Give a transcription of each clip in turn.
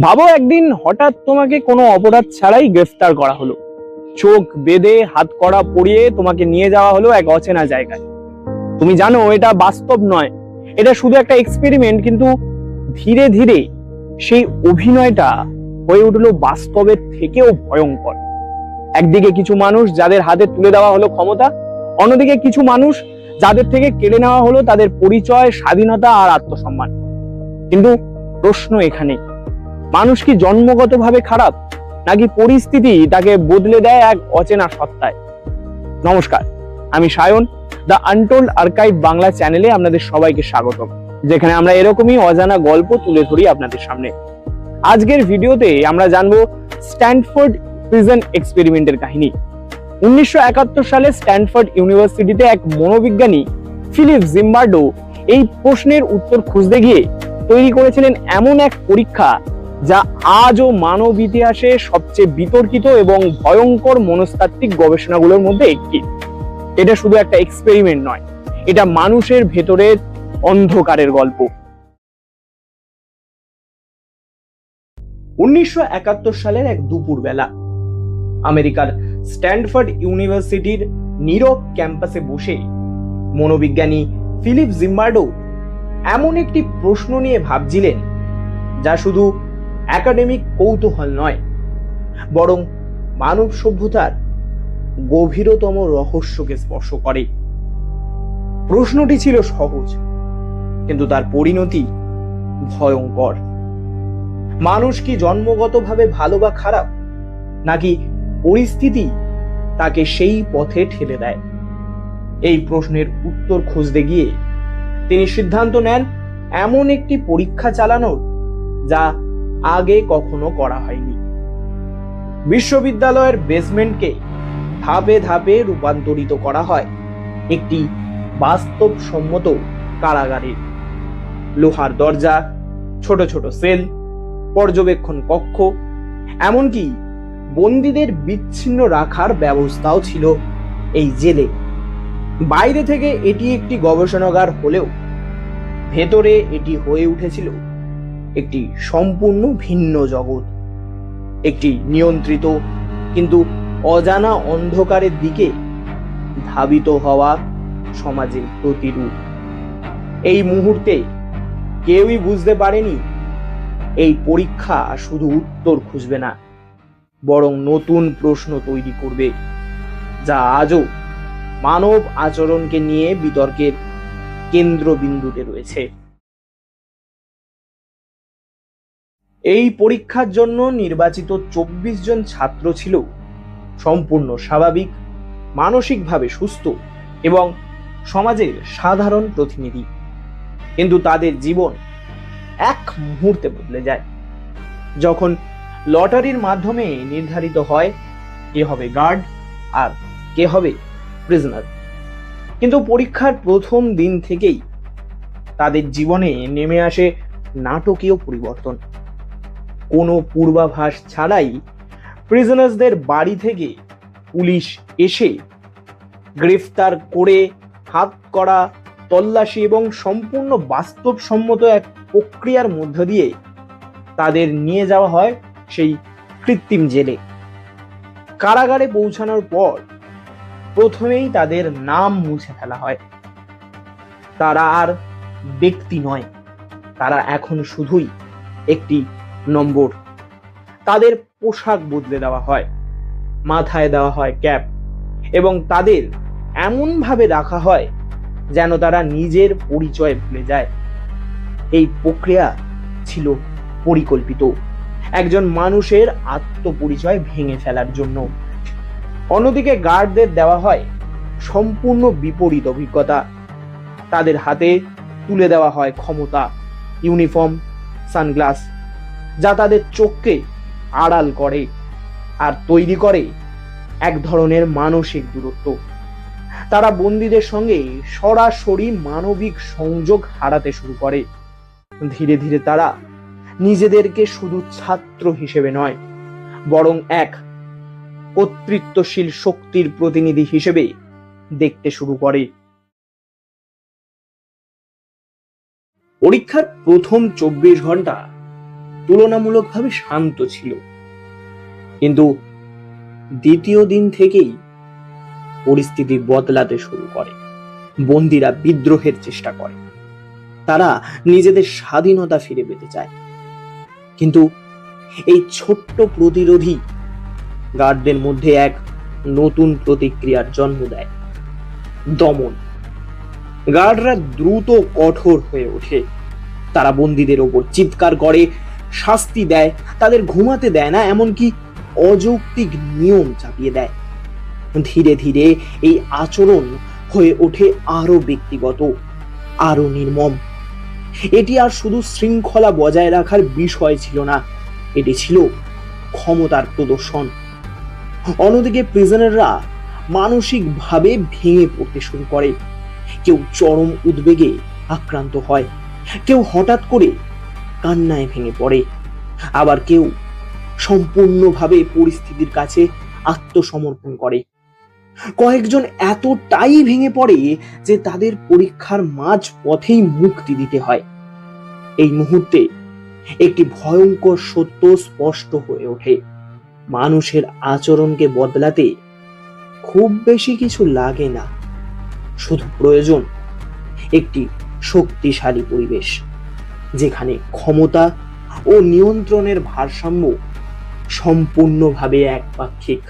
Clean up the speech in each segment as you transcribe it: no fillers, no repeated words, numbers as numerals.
ভাবো একদিন হঠাৎ তোমাকে কোনো অপরাধ ছাড়াই গ্রেফতার করা হলো, চোখ বেঁধে হাত কড়া পরিয়ে তোমাকে নিয়ে যাওয়া হলো এক অচেনা জায়গায়। তুমি জানো এটা বাস্তব নয়, এটা শুধু একটা এক্সপেরিমেন্ট, কিন্তু ধীরে ধীরে সেই অভিনয়টা হয়ে উঠলো বাস্তবের থেকেও ভয়ঙ্কর। একদিকে কিছু মানুষ যাদের হাতে তুলে দেওয়া হলো ক্ষমতা, অন্যদিকে কিছু মানুষ যাদের থেকে কেড়ে নেওয়া হলো তাদের পরিচয়, স্বাধীনতা আর আত্মসম্মান। কিন্তু প্রশ্ন এখানে, মানুষ কি জন্মগতভাবে খারাপ, নাকি পরিস্থিতি তাকে বদলে দেয় এক অচেনা সত্তায়? নমস্কার, আমি Sayan. The untold archive Bangla চ্যানেলে আপনাদের সবাইকে স্বাগতম, যেখানে আমরা এরকমই অজানা গল্প তুলে ধরি আপনাদের সামনে। আজকের ভিডিওতে আমরা জানবো স্ট্যানফোর্ড প্রিজন এক্সপেরিমেন্টের কাহিনী। 1971 সালে স্ট্যানফোর্ড ইউনিভার্সিটিতে এক মনোবিজ্ঞানী ফিলিপ জিম্বার্ডো এই প্রশ্নের উত্তর খুঁজতে গিয়ে তৈরি করেছিলেন এমন এক পরীক্ষা যা আজও মানব ইতিহাসে সবচেয়ে বিতর্কিত এবং ভয়ঙ্কর মনস্তাত্ত্বিক গবেষণাগুলোর মধ্যে একটি। এটা শুধু একটা এক্সপেরিমেন্ট নয়, এটা মানুষের ভেতরের অন্ধকারের গল্প। 1971 সালের এক দুপুর বেলা আমেরিকার স্ট্যানফোর্ড ইউনিভার্সিটির নীরব ক্যাম্পাসে বসে মনোবিজ্ঞানী ফিলিপ জিম্বার্ডো এমন একটি প্রশ্ন নিয়ে ভাবছিলেন যা শুধু একাডেমিক কৌতূহল নয়, বরং মানব সভ্যতার গভীরতম রহস্যকে স্পর্শ করে। প্রশ্নটি ছিল সহজ, কিন্তু তার পরিণতি ভয়ঙ্কর। মানুষ কি জন্মগতভাবে ভালো বা খারাপ, নাকি পরিস্থিতি তাকে সেই পথে ঠেলে দেয়? এই প্রশ্নের উত্তর খুঁজতে গিয়ে তিনি সিদ্ধান্ত নেন এমন একটি পরীক্ষা চালানোর যা আগে কখনো করা হয়নি। বিশ্ববিদ্যালয়ের বেসমেন্টকে ধাপে ধাপে রূপান্তরিত করা হয় একটি বাস্তবসম্মত কারাগারে। লোহার দরজা, ছোট ছোট সেল, পর্যবেক্ষণ কক্ষ, এমনকি বন্দীদের বিচ্ছিন্ন রাখার ব্যবস্থাও ছিল এই জেলে। বাইরে থেকে এটি একটি গবেষণাগার হলেও ভেতরে এটি হয়ে উঠেছিল একটি সম্পূর্ণ ভিন্ন জগৎ, একটি নিয়ন্ত্রিত কিন্তু অজানা অন্ধকারের দিকে ধাবিত হওয়া সমাজের প্রতিরূপ। এই মুহূর্তে কেউই বুঝতে পারেনি এই পরীক্ষা শুধু উত্তর খুঁজবে না, বরং নতুন প্রশ্ন তৈরি করবে যা আজও মানব আচরণকে নিয়ে বিতর্কের কেন্দ্রবিন্দুতে রয়েছে। এই পরীক্ষার জন্য নির্বাচিত 24 জন ছাত্র ছিল সম্পূর্ণ স্বাভাবিক, মানসিকভাবে সুস্থ এবং সমাজের সাধারণ প্রতিনিধি। কিন্তু তাদের জীবন এক মুহূর্তে বদলে যায় যখন লটারির মাধ্যমে নির্ধারিত হয় কে হবে গার্ড আর কে হবে প্রিজনার। কিন্তু পরীক্ষার প্রথম দিন থেকেই তাদের জীবনে নেমে আসে নাটকীয় পরিবর্তন। কোনো পূর্বাভাস ছাড়াই প্রিজনার্সদের বাড়ি থেকে পুলিশ এসে গ্রেফতার করে হাত করা, তল্লাশি এবং সম্পূর্ণ বাস্তবসম্মত এক প্রক্রিয়ার মধ্য দিয়ে তাদের নিয়ে যাওয়া হয় সেই কৃত্রিম জেলে। কারাগারে পৌঁছানোর পর প্রথমেই তাদের নাম মুছে ফেলা হয়। তারা আর ব্যক্তি নয়, তারা এখন শুধুই একটি নম্বর। তাদের পোশাক বদলে দেওয়া হয়, মাথায় দেওয়া হয় ক্যাপ, এবং তাদের এমন ভাবে রাখা হয় যেন তারা নিজের পরিচয় ভুলে যায়। এই প্রক্রিয়া ছিল পরিকল্পিত, একজন মানুষের আত্মপরিচয় ভেঙে ফেলার জন্য। অন্যদিকে গার্ডদের দেওয়া হয় সম্পূর্ণ বিপরীত অভিজ্ঞতা। তাদের হাতে তুলে দেওয়া হয় ক্ষমতা, ইউনিফর্ম, সানগ্লাস, যা তাদের চোখকে আড়াল করে আর তৈরি করে এক ধরনের মানসিক দূরত্ব। তারা বন্দীদের সঙ্গে সরাসরি মানবিক সংযোগ হারাতে শুরু করে। ধীরে ধীরে তারা নিজেদেরকে শুধু ছাত্র হিসেবে নয়, বরং এক কর্তৃত্বশীল শক্তির প্রতিনিধি হিসেবে দেখতে শুরু করে। পরীক্ষার প্রথম 24 ঘন্টা তুলনামূলকভাবে শান্ত ছিল। কিন্তু দ্বিতীয় দিন থেকেই পরিস্থিতি বদলাতে শুরু করে। বন্দীরা বিদ্রোহের চেষ্টা করে, তারা নিজেদের স্বাধীনতা ফিরে পেতে চায়। কিন্তু এই ছোট্ট প্রতিরোধী গার্ডদের মধ্যে এক নতুন প্রতিক্রিয়ার জন্ম দেয়, দমন। গার্ডরা দ্রুত কঠোর হয়ে ওঠে। তারা বন্দীদের ওপর চিৎকার করে, শাস্তি দেয়, তাদের ঘুমাতে দেয় না, এমনকি অযৌক্তিক নিয়ম চাপিয়ে দেয়। ধীরে ধীরে এই আচরণ হয়ে ওঠে আরো ব্যক্তিগত, আরো নির্মম। এটি আর শুধু শৃঙ্খলা বজায় রাখার বিষয় ছিল না, এটি ছিল ক্ষমতার প্রদর্শন। অন্যদিকে প্রিজনাররা মানসিকভাবে ভেঙে পড়তে শুরু করে। কেউ চরম উদ্বেগে আক্রান্ত হয়, কেউ হঠাৎ করে কান্নায় ভেঙে পড়ে, আবার কেউ সম্পূর্ণভাবে পরিস্থিতির কাছে আত্মসমর্পণ করে। কয়েকজন এতটাই ভেঙে পড়ে যে তাদের পরীক্ষার মাঝ পথেই মুক্তি দিতে হয়। এই মুহূর্তে একটি ভয়ঙ্কর সত্য স্পষ্ট হয়ে ওঠে, মানুষের আচরণকে বদলাতে খুব বেশি কিছু লাগে না, শুধু প্রয়োজন একটি শক্তিশালী পরিবেশ, যেখানে ক্ষমতা ও নিয়ন্ত্রণের ভারসাম্য সম্পূর্ণভাবে একপাক্ষিক।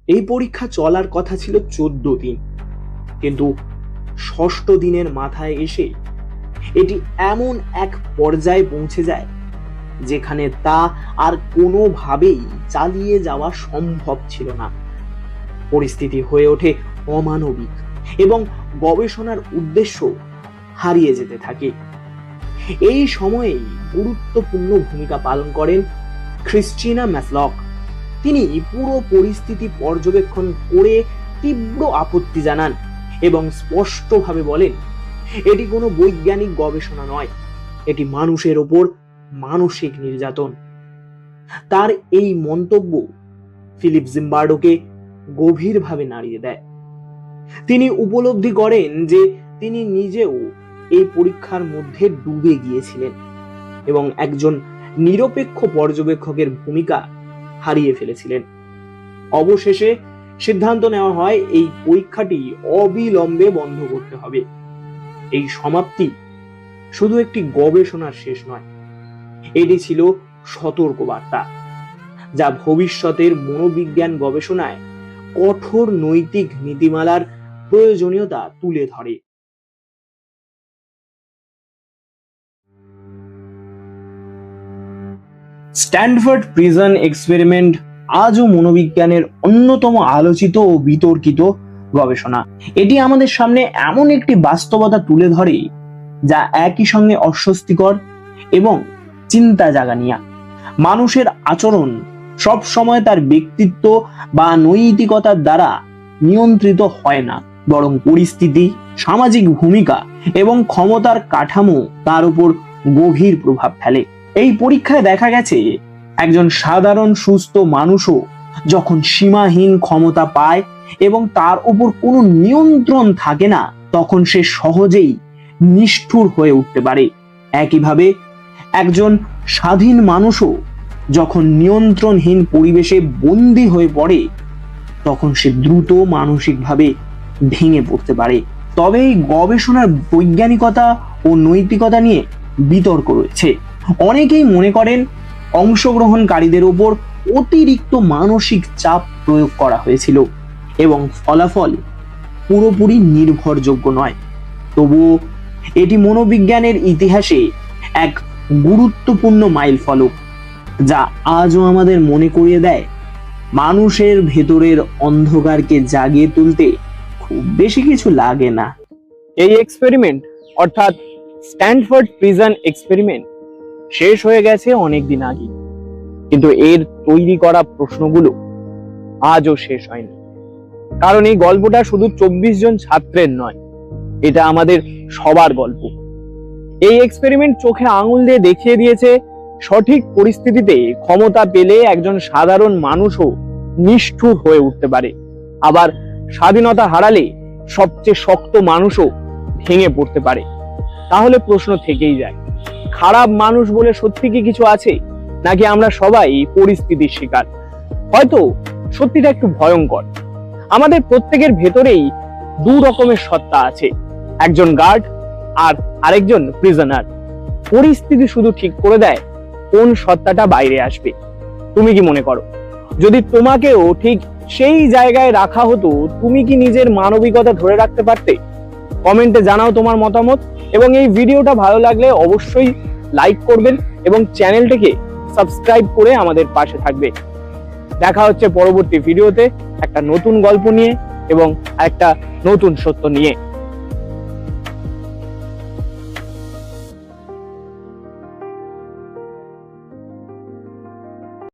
এই পরীক্ষা চলার কথা ছিল 14 দিন, কিন্তু 6ষ্ঠ দিনের মাথায় এসে এটি এমন এক পর্যায়ে পৌঁছে যায় যেখানে তা আর কোনোভাবেই চালিয়ে যাওয়া সম্ভব ছিল না। পরিস্থিতি হয়ে ওঠে অমানবিক এবং গবেষণার উদ্দেশ্য হারিয়ে যেতে থাকে। এই সময়েই গুরুত্বপূর্ণ ভূমিকা পালন করেন ক্রিস্টিনা ম্যাসলক। তিনি পুরো পরিস্থিতি পর্যবেক্ষণ করে তীব্র আপত্তি জানান এবং স্পষ্টভাবে বলেন, এটি কোনো বৈজ্ঞানিক গবেষণা নয়, এটি মানুষের ওপর মানসিক নির্যাতন। তার এই মন্তব্য ফিলিপ জিম্বার্ডোকে গভীরভাবে নাড়িয়ে দেয়। তিনি উপলব্ধি করেন যে তিনি নিজেও এই পরীক্ষার মধ্যে ডুবে গিয়েছিলেন এবং একজন নিরপেক্ষ পর্যবেক্ষকের ভূমিকা হারিয়ে ফেলেছিলেন। অবশেষে সিদ্ধান্ত নেওয়া হয় এই পরীক্ষাটি অবিলম্বে বন্ধ করতে হবে। এই সমাপ্তি শুধু একটি গবেষণার শেষ নয়, এটি ছিল সতর্কবার্তা, যা ভবিষ্যতের মনোবিজ্ঞান গবেষণায় কঠোর নৈতিক নীতিমালার প্রয়োজনীয়তা তুলে ধরে। স্ট্যানফোর্ড প্রিজন এক্সপেরিমেন্ট আজও মনোবিজ্ঞানের অন্যতম আলোচিত ও বিতর্কিত গবেষণা। এটি আমাদের সামনে এমন একটি বাস্তবতা তুলে ধরে যা একই সঙ্গে অস্বস্তিকর এবং চিন্তা জাগানিয়া। মানুষের আচরণ সব সময় তার ব্যক্তিত্ব বা নৈতিকতার দ্বারা নিয়ন্ত্রিত হয় না, বরং পরিস্থিতি, সামাজিক ভূমিকা এবং ক্ষমতার কাঠামো তার উপর গভীর প্রভাব ফেলে। এই পরীক্ষায় দেখা গেছে একজন সাধারণ সুস্থ মানুষও যখন সীমাহীন ক্ষমতা পায় এবং তার উপর কোনো নিয়ন্ত্রণ থাকে না, তখন সে সহজেই নিষ্ঠুর হয়ে উঠতে পারে। একইভাবে একজন স্বাধীন মানুষও যখন নিয়ন্ত্রণহীন পরিবেশে বন্দী হয়ে পড়ে, তখন সে দ্রুত মানসিকভাবে ভেঙে পড়তে পারে। তবে এই গবেষণার বৈজ্ঞানিকতা ও নৈতিকতা নিয়ে বিতর্ক রয়েছে। অনেকেই মনে করেন অংশগ্রহণকারীদের উপর অতিরিক্ত মানসিক চাপ প্রয়োগ করা হয়েছিল এবং ফলাফল পুরোপুরি নির্ভরযোগ্য নয়। তবুও এটি মনোবিজ্ঞানের ইতিহাসে এক গুরুত্বপূর্ণ মাইলফলক, যা আজও আমাদের মনে করিয়ে দেয় মানুষের ভেতরের অন্ধকারকে জাগিয়ে তুলতে খুব বেশি কিছু লাগে না। এই এক্সপেরিমেন্ট অর্থাৎ স্ট্যানফোর্ড প্রিজন এক্সপেরিমেন্ট শেষ হয়ে গেছে অনেকদিন আগে, কিন্তু এর তৈরি করা প্রশ্নগুলো আজও শেষ হয়নি। কারণ এই গল্পটা শুধু 24 জন ছাত্রের নয়, এটা আমাদের সবার গল্প। এই এক্সপেরিমেন্ট চোখে আঙুল দিয়ে দেখিয়ে দিয়েছে সঠিক পরিস্থিতিতে ক্ষমতা পেলে একজন সাধারণ মানুষও নিষ্ঠুর হয়ে উঠতে পারে, আবার স্বাধীনতা হারালে সবচেয়ে শক্ত মানুষও ভেঙে পড়তে পারে। তাহলে প্রশ্ন থেকেই যায়, খারাপ মানুষ বলে সত্যি কি কিছু আছে, নাকি আমরা সবাই পরিস্থিতির শিকার? হয়তো সত্যিটা একটু ভয়ঙ্কর। আমাদের প্রত্যেকের ভেতরেই দু রকমের সত্তা আছে, একজন গার্ড আর আরেকজন প্রিজনার। পরিস্থিতি শুধু ঠিক করে দেয় কোন সত্তাটা বাইরে আসবে। তুমি কি মনে করো, যদি তোমাকেও ঠিক সেই জায়গায় রাখা হতো, তুমি কি নিজের মানবিকতা ধরে রাখতে পারতে? কমেন্টে জানাও তোমার মতামত, এবং এই ভিডিওটা ভালো লাগলে অবশ্যই লাইক করবেন এবং চ্যানেলটাকে সাবস্ক্রাইব করে আমাদের পাশে থাকবে। দেখা হচ্ছে পরবর্তী ভিডিওতে একটা নতুন গল্প নিয়ে এবং একটা নতুন সত্য নিয়ে।